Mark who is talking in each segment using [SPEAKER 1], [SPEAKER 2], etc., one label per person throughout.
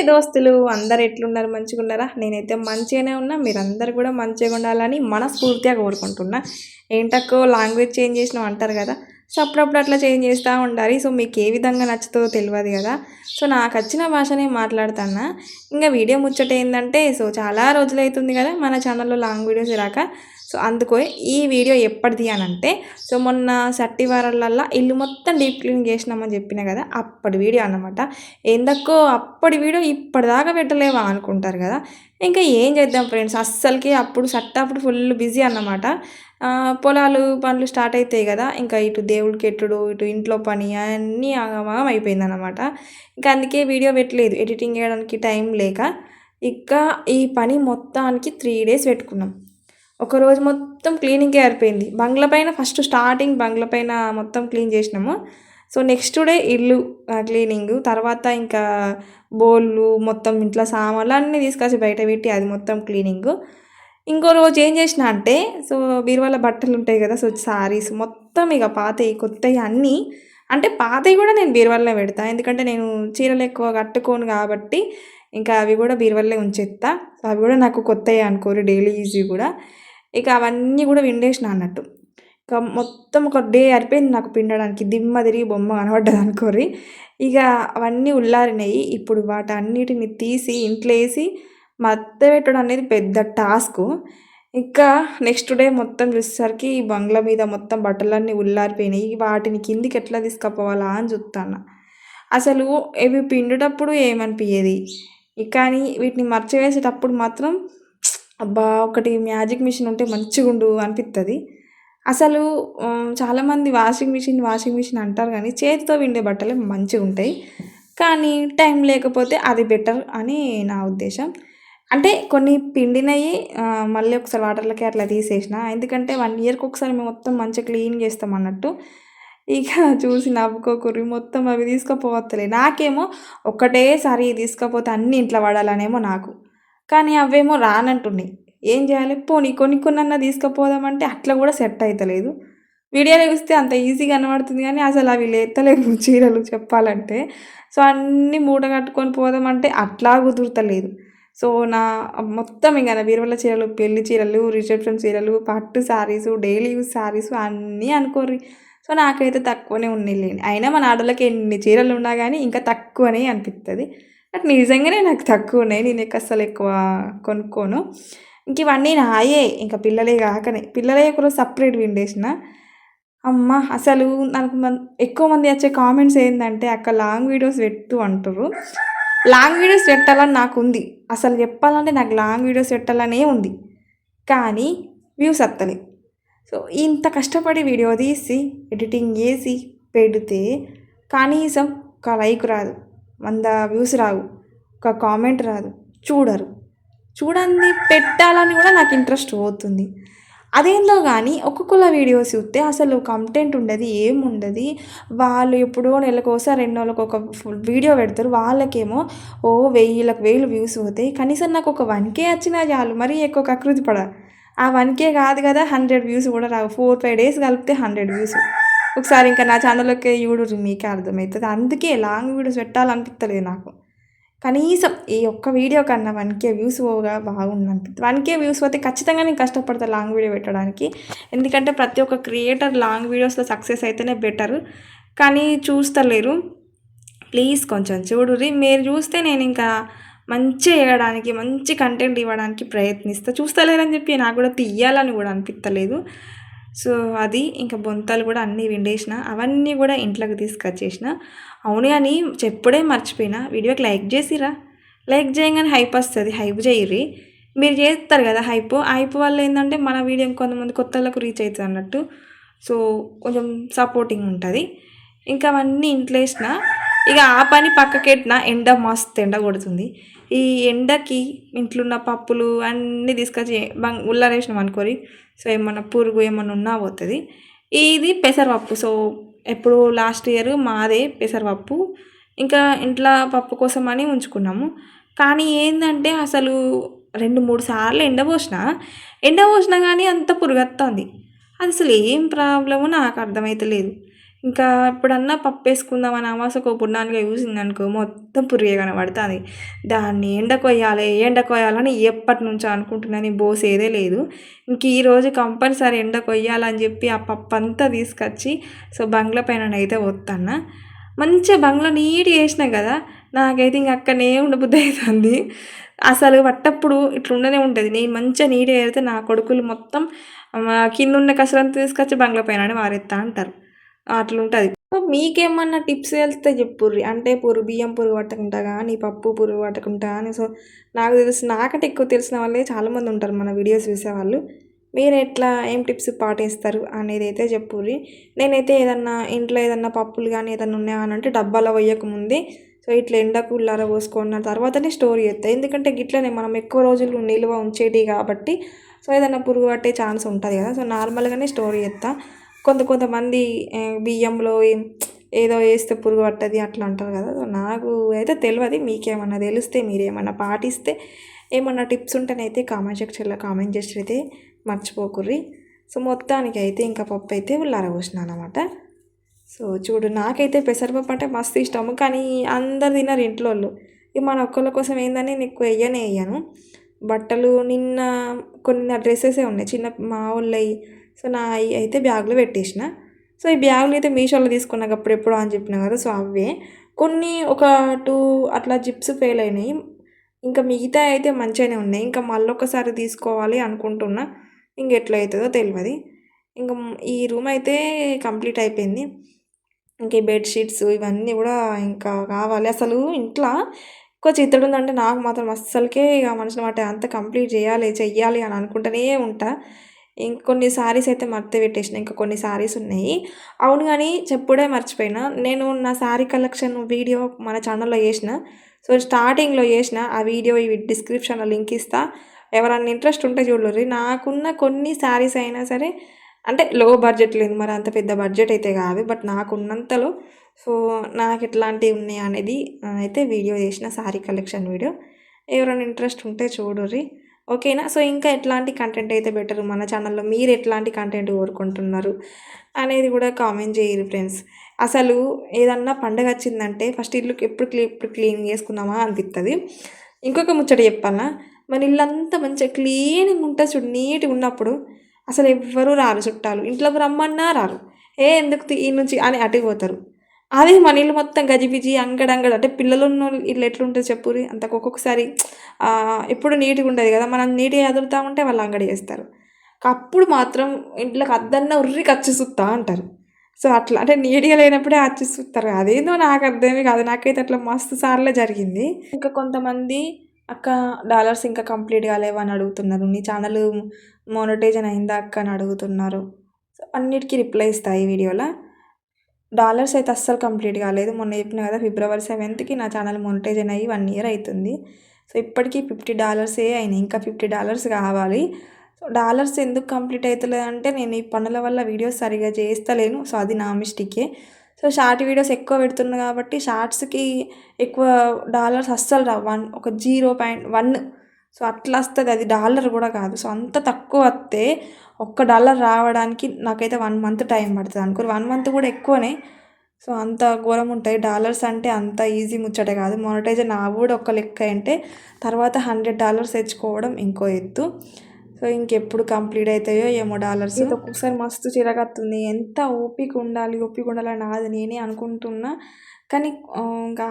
[SPEAKER 1] దోస్తులు అందరు ఎట్లున్నారు? మంచిగున్నారా? నేనైతే మంచిగానే ఉన్నా. మీరందరూ కూడా మంచిగా ఉండాలని మనస్ఫూర్తిగా కోరుకుంటున్నా. ఏంటక్కో లాంగ్వేజ్ చేంజ్ చేసినావు అంటారు కదా! సో, అప్పుడప్పుడు అట్లా చేంజ్ చేస్తూ ఉండాలి. సో, మీకు ఏ విధంగా నచ్చుతుందో తెలవదు కదా! సో, నాకు వచ్చిన భాషనే మాట్లాడుతున్నా. ఇంకా వీడియో ముచ్చట ఏంటంటే, సో చాలా రోజులైతుంది కదా మన ఛానల్లో లాంగ్ వీడియోస్ రాక. సో, అందుకో ఈ వీడియో ఎప్పటిది అనంటే, సో మొన్న సట్టి వారాలల్లా ఇల్లు మొత్తం డీప్ క్లీన్ చేసినామని చెప్పిన కదా! అప్పటి వీడియో అన్నమాట. ఏందక్కో అప్పటి వీడియో ఇప్పటిదాకా పెట్టలేవా అనుకుంటారు కదా! ఇంకా ఏం చేద్దాం ఫ్రెండ్స్, అస్సలకి అప్పుడు అప్పుడు ఫుల్ బిజీ అన్నమాట. పొలాలు పనులు స్టార్ట్ అవుతాయి కదా! ఇంకా ఇటు దేవుడికి ఎట్టుడు, ఇటు ఇంట్లో పని అన్నీ ఆగమాగం అయిపోయిందన్నమాట. ఇంకా అందుకే వీడియో పెట్టలేదు, ఎడిటింగ్ చేయడానికి టైం లేక. ఇక ఈ పని మొత్తానికి 3 డేస్ పెట్టుకున్నాం. ఒకరోజు మొత్తం క్లీనింగ్కే సరిపోయింది. బంగ్లా పైన ఫస్ట్ స్టార్టింగ్ బంగ్లా పైన మొత్తం క్లీన్ చేసినాము. సో నెక్స్ట్ డే ఇల్లు క్లీనింగు, తర్వాత ఇంకా బోళ్ళు మొత్తం ఇంట్లో సామాన్లు అన్నీ తీసుకొచ్చి బయట పెట్టి అది మొత్తం క్లీనింగు. ఇంకో రోజు ఏం చేసిన అంటే, సో బీరువాల బట్టలు ఉంటాయి కదా, సో సారీస్ మొత్తం ఇక పాతవి కొత్తవి అన్నీ, అంటే పాతవి కూడా నేను బీరువాలో పెడతా, ఎందుకంటే నేను చీరలు ఎక్కువ కట్టుకోను కాబట్టి ఇంకా అవి కూడా బీరువాలో ఉంచేస్తా. అవి కూడా నాకు కొత్తవి అనుకోరు, డైలీ యూజ్ కూడా. ఇక అవన్నీ కూడా విండేసిన అన్నట్టు. ఇక మొత్తం ఒక డే సరిపోయింది నాకు పిండడానికి. దిమ్మ తిరిగి బొమ్మ కనబడ్డది అనుకోరి. ఇక అవన్నీ ఉల్లారినాయి. ఇప్పుడు వాటన్నిటిని తీసి ఇంట్లో వేసి మడతపెట్టడం అనేది పెద్ద టాస్కు. ఇంకా నెక్స్ట్ డే మొత్తం చూసేసరికి ఈ బంగ్లా మీద మొత్తం బట్టలన్నీ ఉల్లారిపోయినాయి. వాటిని కిందికి ఎట్లా తీసుకుపోవాలా అని చూస్తాను. అసలు ఇవి పిండేటప్పుడు ఏమనిపించేది, కానీ వీటిని మర్చివేసేటప్పుడు మాత్రం అబ్బా ఒకటి మ్యాజిక్ మిషన్ ఉంటే మంచిగుండు అనిపిస్తుంది. అసలు చాలామంది వాషింగ్ మిషన్ అంటారు, కానీ చేతితో పిండే బట్టలే మంచిగా ఉంటాయి. కానీ టైం లేకపోతే అది బెటర్ అని నా ఉద్దేశం. అంటే కొన్ని పిండినవి మళ్ళీ ఒకసారి వాటర్లకి అట్లా తీసేసిన, ఎందుకంటే 1 ఇయర్కి ఒకసారి మేము మొత్తం మంచిగా క్లీన్ చేస్తాం అన్నట్టు. ఇక చూసి నవ్వుకోకుర్రి, మొత్తం అవి తీసుకుపోవత్తలే. నాకేమో ఒకటేసారి తీసుకపోతే అన్ని ఇంట్లో పడాలనేమో నాకు, కానీ అవేమో రానంటున్నాయి. ఏం చేయాలి? పోనీ కొన్ని కొన్నన్నా తీసుకుపోదామంటే అట్లా కూడా సెట్ అవుతలేదు. వీడియోలో చూస్తే అంత ఈజీగా కనబడుతుంది, కానీ అసలు అవి లేతలేవు చీరలు చెప్పాలంటే. సో అన్నీ మూట కట్టుకొని పోదామంటే అట్లా కుదురుతలేదు. సో నా మొత్తం ఇంక నా బీరువాల చీరలు, పెళ్లి చీరలు, రిసెప్షన్ చీరలు, పట్టు శారీసు, డైలీ యూజ్ శారీసు అన్నీ అనుకోర్రి. సో నాకైతే తక్కువనే ఉన్నిలేండి. అయినా మన ఆడోళ్ళకి ఎన్ని చీరలు ఉన్నా కానీ ఇంకా తక్కువనే అనిపిస్తుంది. బట్ నిజంగానే నాకు తక్కువ ఉన్నాయి, నేను అస్సలు ఎక్కువ కొనుక్కోను. ఇంక ఇవన్నీ నాయే, ఇంకా పిల్లలే కాకనే. పిల్లలే ఒకరోజు సపరేట్ విండేసిన. అమ్మ అసలు నాకు ఎక్కువ మంది వచ్చే కామెంట్స్ ఏంటంటే, అక్క లాంగ్ వీడియోస్ పెట్టు అంటారు. లాంగ్ వీడియోస్ పెట్టాలని నాకు ఉంది, అసలు చెప్పాలంటే నాకు లాంగ్ వీడియోస్ పెట్టాలనే ఉంది, కానీ వ్యూస్ వస్తలే. సో ఇంత కష్టపడి వీడియో తీసి ఎడిటింగ్ చేసి పెడితే కనీసం ఒక లైక్ రాదు, 100 వ్యూస్ రావు, ఒక కామెంట్ రాదు, చూడరు. చూడండి పెట్టాలని కూడా నాకు ఇంట్రెస్ట్ పోతుంది. అదేందో కానీ ఒక్కొక్కళ్ళ వీడియోస్ చూస్తే అసలు కంటెంట్ ఉండదు, ఏముండదు. వాళ్ళు ఎప్పుడో నెలకోసారి 2 నెలలకు ఒక వీడియో పెడతారు. వాళ్ళకేమో 1000 వ్యూస్ పోతాయి. కనీసం నాకు ఒక 1K వచ్చినా చాలు, మరీ ఎక్కువ కకృతి పడ. ఆ 1K కాదు కదా, 100 వ్యూస్ కూడా రావు. 4-5 డేస్ కలిపితే 100 వ్యూస్. ఒకసారి ఇంకా నా ఛానల్లోకి చూడుర్రి, మీకే అర్థమవుతుంది. అందుకే లాంగ్ వీడియోస్ పెట్టాలనిపిస్తలేదు నాకు. కనీసం ఈ ఒక్క వీడియో కన్నా 1K వ్యూస్ పోగా బాగుంది అనిపిస్తుంది. 1K వ్యూస్ పోతే ఖచ్చితంగా నేను కష్టపడతాను లాంగ్ వీడియో పెట్టడానికి, ఎందుకంటే ప్రతి ఒక్క క్రియేటర్ లాంగ్ వీడియోస్లో సక్సెస్ అయితేనే బెటర్. కానీ చూస్తలేరు. ప్లీజ్ కొంచెం చూడుర్రి. మీరు చూస్తే నేను ఇంకా మంచి చేయడానికి, మంచి కంటెంట్ ఇవ్వడానికి ప్రయత్నిస్తాను. చూస్తలేరని చెప్పి నాకు కూడా తీయాలని కూడా అనిపించలేదు. సో అది ఇంకా బొంతలు కూడా అన్నీ విండేసిన, అవన్నీ కూడా ఇంట్లోకి తీసుకొచ్చేసిన. అవును అని చెప్పుడే మర్చిపోయినా, వీడియోకి లైక్ చేసిరా? లైక్ చేయగానే హైప్ వస్తుంది, హైప్ చేయర్రి. మీరు చేస్తారు కదా హైప్ వల్ల ఏంటంటే మన వీడియో కొంతమంది కొత్తలకు రీచ్ అవుతుంది అన్నట్టు. సో కొంచెం సపోర్టింగ్ ఉంటుంది. ఇంకా అవన్నీ ఇంట్లో వేసిన. ఇక ఆ పని పక్కకెట్టిన, ఎండ మస్తు ఎండ కొడుతుంది. ఈ ఎండకి ఇంట్లో ఉన్న పప్పులు అన్నీ తీసుకొచ్చి ఉల్లారేసినాం అనుకోరి. సో ఏమన్నా పురుగు ఏమన్నా ఉన్నా పోతుంది. ఇది పెసరపప్పు. సో ఎప్పుడు లాస్ట్ ఇయర్ మాదే పెసరపప్పు, ఇంకా ఇంట్లో పప్పు కోసం అని ఉంచుకున్నాము. కానీ ఏంటంటే అసలు 2-3 సార్లు ఎండపోసినా కానీ అంత పురుగు వస్తుంది. అది అసలు ఏం ప్రాబ్లమో నాకు అర్థమవుతలేదు. ఇంకా ఎప్పుడన్నా పప్పేసుకుందామని అమావాస్యకో పున్నానికో చూసిందనుకో మొత్తం పురుగే కనబడుతుంది. దాన్ని ఎండకొయ్యాలని ఎప్పటినుంచో అనుకుంటున్నా. నేను పోసేదే లేదు. ఇంక ఈరోజు కంపల్సరీ ఎండకొయ్యాలని చెప్పి ఆ పప్పంతా తీసుకొచ్చి బంగ్లా పైననైతే పోత్తన్నా. మంచిగా బంగ్లా నీట్‌గా చేసినా కదా! నాకైతే ఇంక అక్కడనే ఉండబుద్ధి అయితుంది. అసలు పట్టప్పుడు ఇట్లా ఉండనే ఉంటది. నేను మంచిగా నీట్‌గా చేస్తే నా కొడుకులు మొత్తం కిందున్న కసరంతా తీసుకొచ్చి బంగ్లా పైననే పారేత్తా అంటారు. అట్లుంటది. సో, మీకేమన్నా టిప్స్ తెలిస్తే చెప్పుర్రి. అంటే బియ్యం పురుగు పట్టకుండా గానీ, పప్పు పురుగు పట్టకుండా గానీ నాకు తెలిసి నాకంటే ఎక్కువ తెలిసిన వాళ్ళే చాలామంది ఉంటారు మన వీడియోస్ చూసేవాళ్ళు. మీరెట్లా ఏం టిప్స్ పాటిస్తారు అనేదైతే చెప్పుర్రి. నేనైతే ఇంట్లో ఏదన్నా పప్పులు గానీ ఏదన్నా ఉన్నాయా అనంటే డబ్బాలో వెయ్యకముందే ఇట్లా ఎండకు పోసుకున్న తర్వాతనే స్టోర్ చేస్తా. ఎందుకంటే గిట్లనే మనం ఎక్కువ రోజులు నిల్వ ఉంచేటివి కాబట్టి ఏదన్నా పురుగు పట్టే ఛాన్స్ ఉంటది కదా! నార్మల్‌గానే స్టోర్ చేస్తా. కొంతమంది బియ్యంలో ఏదో ఏస్తే పురుగు పట్టది అట్లా అంటారు కదా! నాకు అయితే తెలవది. మీకేమన్నా తెలిస్తే మీరేమన్నా పాటిస్తే ఏమన్నా టిప్స్ ఉంటేనైతే కామెంట్ సెక్షన్‌లో కామెంట్ చేసి మర్చిపోకుర్రి. మొత్తానికైతే ఇంకా పప్పు అయితే ఉల్లారబోసిన అనమాట. చూడు నాకైతే పెసరపప్పు అంటే మస్తు ఇష్టము. కానీ అందరు తినరు ఇంట్లోళ్ళు. ఇక మన ఒక్కళ్ళ కోసం ఏందని నేను ఎక్కువ వెయ్యను. బట్టలు నిన్న కొన్ని డ్రెస్సెసే ఉన్నాయి చిన్న మా వోళ్ళయి. నాయి అయితే బ్యాగ్‌లో పెట్టేసిన. ఈ బ్యాగులు అయితే మీషోలో తీసుకున్నాక అప్పుడెప్పుడో అని చెప్పినా కదా! అవే. కొన్ని ఒక 2 అట్లా జిప్స్ ఫెయిల్ అయినాయి. ఇంకా మిగతా అయితే మంచిగానే ఉన్నాయి. ఇంకా మళ్ళొకసారి తీసుకోవాలి అనుకుంటున్నా. ఎట్లయితదో తెలవది. ఇంక ఈ రూమ్ అయితే కంప్లీట్ అయిపోయింది. ఇంక ఈ బెడ్‌షీట్స్ ఇవన్నీ కూడా ఇంకా కావాలి. అసలు ఇంట్లో ఎక్కువ చిత్తడుందంటే నాకు మాత్రం అస్సలకే ఇక మనసులో మాట అంతా కంప్లీట్ చెయ్యాలి అని అనుకుంటూనే ఉంటా. ఇంకొన్ని శారీస్ అయితే మడత పెట్టేసిన. ఇంకా కొన్ని శారీస్ ఉన్నాయి. అవును గానీ చెప్పుడే మర్చిపోయినా. నేను నా శారీ కలెక్షన్ వీడియో మన ఛానల్‌లో చేసిన. స్టార్టింగ్‌లో చేసిన. ఆ వీడియో డిస్క్రిప్షన్‌లో లింక్ ఇస్తా. ఎవరన్నా ఇంట్రెస్ట్ ఉంటే చూడుర్రి. నాకున్న కొన్ని శారీస్ అయినా సరే అంటే లో బడ్జెట్ లేదు. మరి అంత పెద్ద బడ్జెట్ అయితే కాదు. బట్ నాకున్నంతలో నాకు ఎట్లాంటివి ఉన్నాయి అనేది అయితే వీడియో చేసిన శారీ కలెక్షన్ వీడియో. ఎవరైనా ఇంట్రెస్ట్ ఉంటే చూడుర్రి. ఓకేనా? ఇంకా ఎట్లాంటి కంటెంట్ అయితే బెటరు మన ఛానల్‌లో మీరు ఎట్లాంటి కంటెంట్ కోరుకుంటున్నారు అనేది కూడా కామెంట్ చేయుర్రి ఫ్రెండ్స్. అసలు ఏదన్నా పండగ వచ్చిందంటే ఫస్ట్ ఇల్లు ఎప్పుడు క్లీన్ చేసుకుందామా అనిపిత్తది. ఇంకొక ముచ్చట చెప్పాలా? మన ఇల్లంతా మంచిగా క్లీన్‌గా ఉంటది చూడు నీట్‌గా ఉన్నప్పుడు అసలు ఎవ్వరు రారు చుట్టాలు. ఇంట్లోకి రమ్మన్నా రారు. ఎందుకు ఈ నుంచి అని అటుకి పోతారు. అదే మన ఇల్లు మొత్తం గజిబిజి అంగడంగడ అంటే పిల్లలున్నోళ్ళు ఇల్లు ఎట్లుంటది చెప్పుర్రి? ఒక్కొక్కసారి ఎప్పుడు నీట్‌గా ఉండదు కదా! మనం నీట్‌గా సదురుతా ఉంటే వాళ్ళు అంగడి చేస్తారు. అప్పుడు మాత్రం ఇంట్లోకి అద్దన్నా ఉర్రికి వచ్చి చూత్తా అంటారు. అట్లా అంటే నీట్‌గా లేనప్పుడే వచ్చి చూస్తారు. అదేందో నాకు అర్థమే కాదు. నాకైతే అట్లా మస్తు సార్లు జరిగింది. ఇంకా కొంతమంది అక్క డాలర్స్ ఇంకా కంప్లీట్ కాలేవా అని అడుగుతున్నారు. నీ ఛానల్ మోనటైజేషన్ అయిందా అక్క అని అడుగుతున్నారు. అన్నిటికి రిప్లై ఇస్తా ఈ వీడియోలో. డాలర్స్ అయితే అస్సలు కంప్లీట్ కాలేదు. మొన్న చెప్పిన కదా ఫిబ్రవరి 7థ్‌కి నా ఛానల్ మోనటైజేషన్ అయ్యి 1 ఇయర్ అవుతుంది. ఇప్పటికీ $50 అయినాయి. ఇంకా $50 కావాలి. డాలర్స్ ఎందుకు కంప్లీట్ అయితలేదంటే నేను ఈ పనుల వల్ల వీడియోస్ సరిగ్గా చేస్తలేను. అది నా మిస్టేకే. షార్ట్ వీడియోస్ ఎక్కువ పెడుతున్నా కాబట్టి షార్ట్స్‌కి ఎక్కువ డాలర్స్ అస్సలు రావు. ఒక 0.1 అట్లా వస్తది. అది డాలర్ కూడా కాదు. అంత తక్కువ వస్తే $1 రావడానికి నాకైతే 1 మంత్ టైం పడుతుంది అనుకోరు. 1 మంత్ కూడా ఎక్కువనే. అంత ఘోరం ఉంటాయి. డాలర్స్ అంటే అంత ఈజీ ముచ్చట కాదు. మోనటైజేషన్ కూడా ఒక లెక్క అంటే తర్వాత $100 తెచ్చుకోవడం ఇంకో ఎత్తు. ఇంకెప్పుడు కంప్లీట్ అవుతాయో ఏమో డాలర్స్. ఇది ఒక్కొక్కసారి మస్తు చిరాకత్తుంది. ఎంత ఓపిక ఉండాలని నాది నేనే అనుకుంటున్నా. కానీ ఇంకా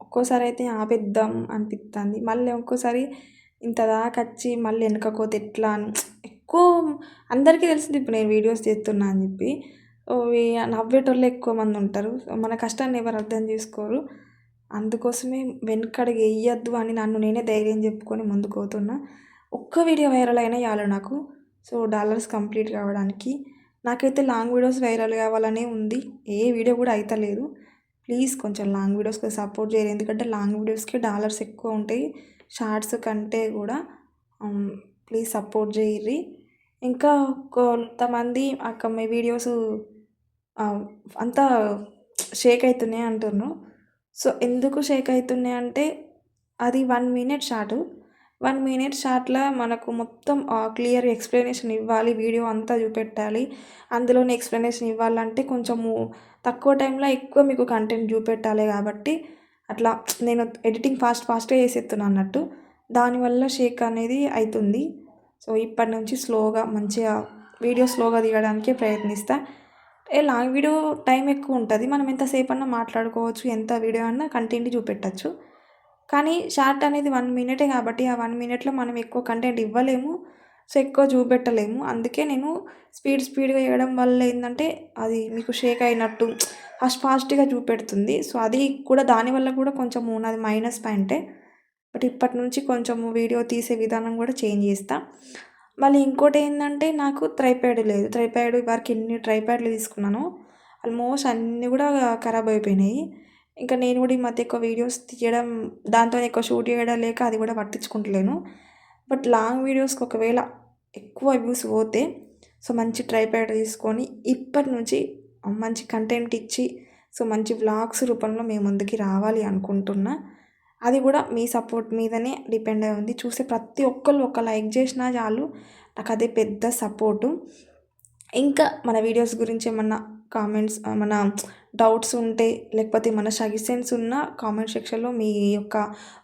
[SPEAKER 1] ఒక్కోసారి అయితే ఆపేద్దాం అనిపిస్తుంది. మళ్ళీ ఒక్కోసారి ఇంత దాకా వచ్చి మళ్ళీ వెనకపోతే ఎట్లా అని ఎక్కువ అందరికీ తెలిసింది ఇప్పుడు నేను వీడియోస్ చేస్తున్నా అని చెప్పి. నవ్వేటోళ్ళే ఎక్కువ మంది ఉంటారు. మన కష్టాన్ని ఎవరు అర్థం చేసుకోరు. అందుకోసమే వెనకడుగు వేయొద్దు అని నన్ను నేనే ధైర్యం చెప్పుకొని ముందుకు పోతున్నా. ఒక్క వీడియో వైరల్ అయినా చాలు నాకు. డాలర్స్ కంప్లీట్ కావడానికి. నాకైతే లాంగ్ వీడియోస్ వైరల్ కావాలనే ఉంది. ఏ వీడియో కూడా అయితలేదు. ప్లీజ్ కొంచెం లాంగ్ వీడియోస్కి సపోర్ట్ చేయరు. ఎందుకంటే లాంగ్ వీడియోస్కి డాలర్స్ ఎక్కువ ఉంటాయి షార్ట్స్ కంటే కూడా. ప్లీజ్ సపోర్ట్ చేయుర్రి. ఇంకా కొంతమంది అక్క మీ వీడియోస్ అంతా షేక్ అవుతున్నాయి అంటున్నారు. ఎందుకు షేక్ అవుతున్నాయి అంటే అది 1 మినిట్ షార్ట్. 1 మినిట్ షార్ట్‌లో మనకు మొత్తం క్లియర్ ఎక్స్‌ప్లనేషన్ ఇవ్వాలి. వీడియో అంతా చూపెట్టాలి. అందులోనే ఎక్స్‌ప్లనేషన్ ఇవ్వాలంటే కొంచెము తక్కువ టైంలో ఎక్కువ మీకు కంటెంట్ చూపెట్టాలి కాబట్టి అట్లా నేను ఎడిటింగ్ ఫాస్ట్గా చేసేస్తున్నా అన్నట్టు. దానివల్ల షేక్ అనేది అవుతుంది. సో ఇప్పటి నుంచి స్లోగా మంచిగా వీడియో స్లోగా తీయడానికే ప్రయత్నిస్తా. లాంగ్ వీడియో టైం ఎక్కువ ఉంటుంది, మనం ఎంతసేపు అన్నా మాట్లాడుకోవచ్చు, ఎంత వీడియో అన్నా కంటెంట్ చూపెట్టచ్చు. కానీ షార్ట్ అనేది 1 మినిటే కాబట్టి ఆ 1 మినిట్లో మనం ఎక్కువ కంటెంట్ ఇవ్వలేము, సో ఎక్కువ చూపెట్టలేము. అందుకే నేను స్పీడ్గా చేయడం వల్ల ఏంటంటే అది మీకు షేక్ అయినట్టు ఫాస్ట్గా చూపెడుతుంది. సో అది కూడా దానివల్ల కూడా కొంచెము నాది మైనస్ పాయింటే. బట్ ఇప్పటి నుంచి కొంచెము వీడియో తీసే విధానం కూడా చేంజ్ చేస్తా. మళ్ళీ ఇంకోటి ఏంటంటే నాకు ట్రైప్యాడ్ లేదు. ట్రైప్యాడ్ వరకు ఎన్ని ట్రైప్యాడ్లు తీసుకున్నానో ఆల్మోస్ట్ అన్నీ కూడా ఖరాబ్ అయిపోయినాయి. ఇంకా నేను కూడా ఈ మధ్య ఎక్కువ వీడియోస్ తీయడం, దాంతో ఎక్కువ షూట్ చేయడం లేక అది కూడా పట్టించుకుంటలేను. బట్ లాంగ్ వీడియోస్కి ఒకవేళ ఎక్కువ వ్యూస్ పోతే సో మంచి ట్రైప్యాడ్ తీసుకొని ఇప్పటి నుంచి మంచి కంటెంట్ ఇచ్చి సో మంచి వ్లాగ్స్ రూపంలో మేము ముందుకి రావాలి అనుకుంటున్నా. అది కూడా మీ సపోర్ట్ మీదనే డిపెండ్ అయి ఉంది. చూసే ప్రతి ఒక్కళ్ళు ఒక లైక్ చేసినా చాలు, నాకు అదే పెద్ద సపోర్టు. ఇంకా మన వీడియోస్ గురించి ఏమన్నా కామెంట్స్, మన డౌట్స్ ఉంటే లేకపోతే మన సజెషన్స్ ఉన్న కామెంట్ సెక్షన్లో మీ యొక్క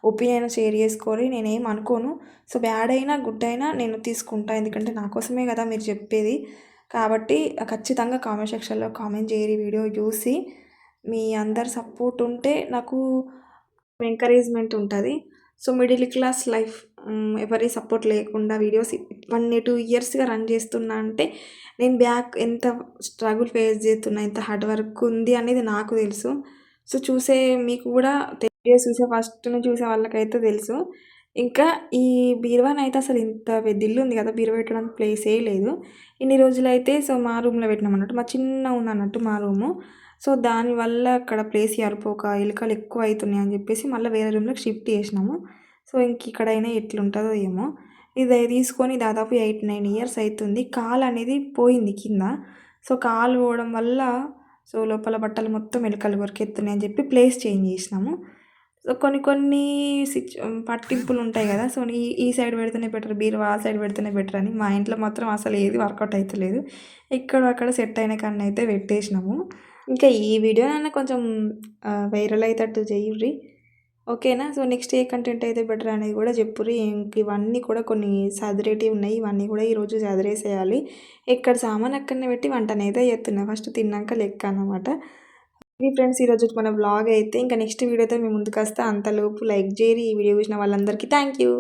[SPEAKER 1] ఒపీనియన్ షేర్ చేసుకొని, నేనేం అనుకోను. సో బ్యాడ్ అయినా గుడ్ అయినా నేను తీసుకుంటా, ఎందుకంటే నా కోసమే కదా మీరు చెప్పేది. కాబట్టి ఖచ్చితంగా కామెంట్ సెక్షన్లో కామెంట్ చేయరి. వీడియో చూసి మీ అందరి సపోర్ట్ ఉంటే నాకు ఎంకరేజ్మెంట్ ఉంటుంది. సో మిడిల్ క్లాస్ లైఫ్, ఎవరి సపోర్ట్ లేకుండా వీడియోస్ 1-2 ఇయర్స్గా రన్ చేస్తున్నా అంటే నేను బ్యాక్ ఎంత స్ట్రగుల్ ఫేస్ చేస్తున్నా, ఎంత హార్డ్ వర్క్ ఉంది అనేది నాకు తెలుసు. సో చూసే మీకు కూడా వీడియోస్ చూసే ఫస్ట్ నుంచి చూసే వాళ్ళకైతే తెలుసు. ఇంకా ఈ బీరువాని అయితే అసలు ఇంత పెద్ద ఇల్లు ఉంది కదా, బీరువా పెట్టడానికి ప్లేసే లేదు. ఇన్ని రోజులైతే సో మా రూమ్లో పెట్టినాం అన్నట్టు, మా చిన్న ఉంది అన్నట్టు మా రూము. సో దానివల్ల అక్కడ ప్లేస్ సరిపోక ఎలుకలు ఎక్కువ అవుతున్నాయి అని చెప్పేసి మళ్ళీ వేరే రూమ్లోకి షిఫ్ట్ చేసినాము. సో ఇంక ఇక్కడైనా ఎట్లుంటుందో ఏమో. ఇది తీసుకొని దాదాపు 8-9 ఇయర్స్ అవుతుంది. కాలు అనేది పోయింది కింద. సో కాలు పోవడం వల్ల సో లోపల బట్టలు మొత్తం ఎలుకలు కొరికెత్తున్నాయి అని చెప్పి ప్లేస్ చేంజ్ చేసినాము. సో కొన్ని పట్టింపులు ఉంటాయి కదా, సో ఈ సైడ్ పెడితేనే బెటర్, బీరువా ఆ సైడ్ పెడితేనే బెటర్ అని. మా ఇంట్లో మాత్రం అసలు ఏది వర్కౌట్ అవుతలేదు. ఇక్కడ అక్కడ సెట్ అయిన కన్నా అయితే పెట్టేసినాము. ఇంకా ఈ వీడియోనైనా కొంచెం వైరల్ అయ్యేటట్టు చేయుర్రి, ఓకేనా. సో నెక్స్ట్ ఏ కంటెంట్ అయితే బెటర్ అనేది కూడా చెప్పుర్రి. ఇంక ఇవన్నీ కూడా కొన్ని సదిరేటివి ఉన్నాయి, ఇవన్నీ కూడా ఈరోజు సదిరేసేయాలి. ఎక్కడ సామాన్ అక్కడనే పెట్టి వంటనైతే చేస్తున్నా, ఫస్ట్ తిన్నాక లెక్క అన్నమాట. ఇది ఫ్రెండ్స్ ఈరోజు మన బ్లాగ్ అయితే. ఇంకా నెక్స్ట్ వీడియోతో మేము ముందుకు వస్తే, అంతలోపు లైక్ చేయరి. ఈ వీడియో చూసిన వాళ్ళందరికీ థ్యాంక్ యూ.